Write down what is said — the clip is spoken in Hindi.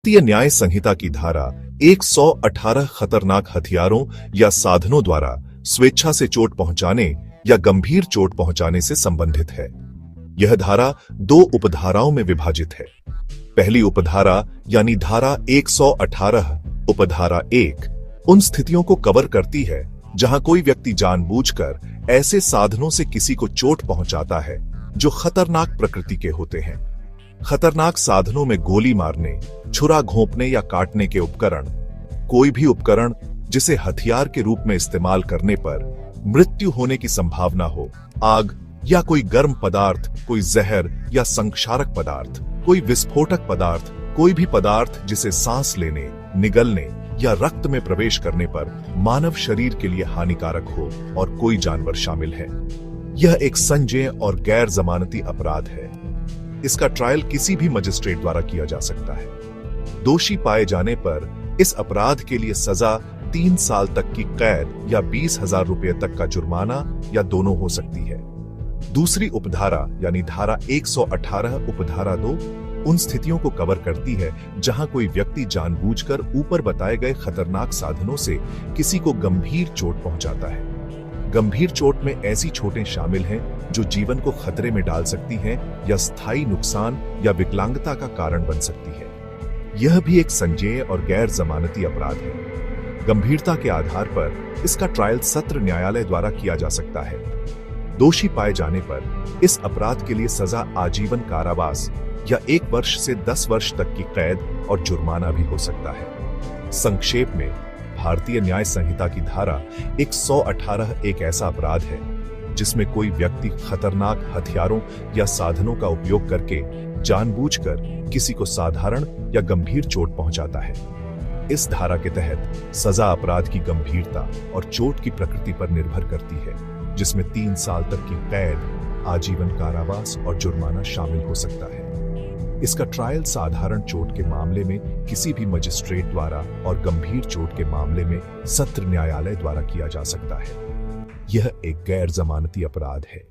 भारतीय न्याय संहिता की धारा 118 खतरनाक हथियारों या साधनों द्वारा स्वेच्छा से चोट पहुंचाने या गंभीर चोट पहुंचाने से संबंधित है। यह धारा 2 उपधाराओं में विभाजित है। पहली उपधारा यानी धारा 118 उपधारा 1 उन स्थितियों को कवर करती है जहां कोई व्यक्ति जानबूझकर ऐसे साधनों से किसी को चोट पहुंचाता है जो खतरनाक प्रकृति के होते हैं। खतरनाक साधनों में गोली मारने, छुरा घोंपने या काटने के उपकरण, कोई भी उपकरण जिसे हथियार के रूप में इस्तेमाल करने पर मृत्यु होने की संभावना हो, आग या कोई गर्म पदार्थ, कोई जहर या संक्षारक पदार्थ, कोई विस्फोटक पदार्थ, कोई भी पदार्थ जिसे सांस लेने, निगलने या रक्त में प्रवेश करने पर मानव शरीर के लिए हानिकारक हो और कोई जानवर शामिल है। यह एक संज्ञेय और गैर जमानती अपराध है। इसका ट्रायल किसी भी मजिस्ट्रेट द्वारा किया जा सकता है। दोषी पाए जाने पर इस अपराध के लिए सजा 3 साल तक की कैद या 20,000 रुपए तक का जुर्माना या दोनों हो सकती है। दूसरी उपधारा यानी धारा 118 उपधारा 2 उन स्थितियों को कवर करती है जहां कोई व्यक्ति जानबूझकर ऊपर बताए गए खतरनाक साधनों से किसी को गंभीर चोट पहुंचाता है। गंभीर चोट में ऐसी चोटें शामिल हैं जो जीवन को खतरे में डाल सकती हैं या स्थायी नुकसान या विकलांगता का कारण बन सकती है। यह भी एक संज्ञेय और गैर जमानती अपराध है। गंभीरता के आधार पर इसका ट्रायल सत्र न्यायालय द्वारा किया जा सकता है। दोषी पाए जाने पर इस अपराध के लिए सजा आजीवन कारावास या 1 वर्ष से 10 वर्ष तक की कैद और जुर्माना भी हो सकता है। संक्षेप में, भारतीय न्याय संहिता की धारा 118 एक ऐसा अपराध है जिसमें कोई व्यक्ति खतरनाक हथियारों या साधनों का उपयोग करके जानबूझकर किसी को साधारण या गंभीर चोट पहुंचाता है। इस धारा के तहत सजा अपराध की गंभीरता और चोट की प्रकृति पर निर्भर करती है, जिसमें 3 साल तक की कैद, आजीवन कारावास और जुर्माना शामिल हो सकता है। इसका ट्रायल साधारण चोट के मामले में किसी भी मजिस्ट्रेट द्वारा और गंभीर चोट के मामले में सत्र न्यायालय द्वारा किया जा सकता है। यह एक गैर जमानती अपराध है।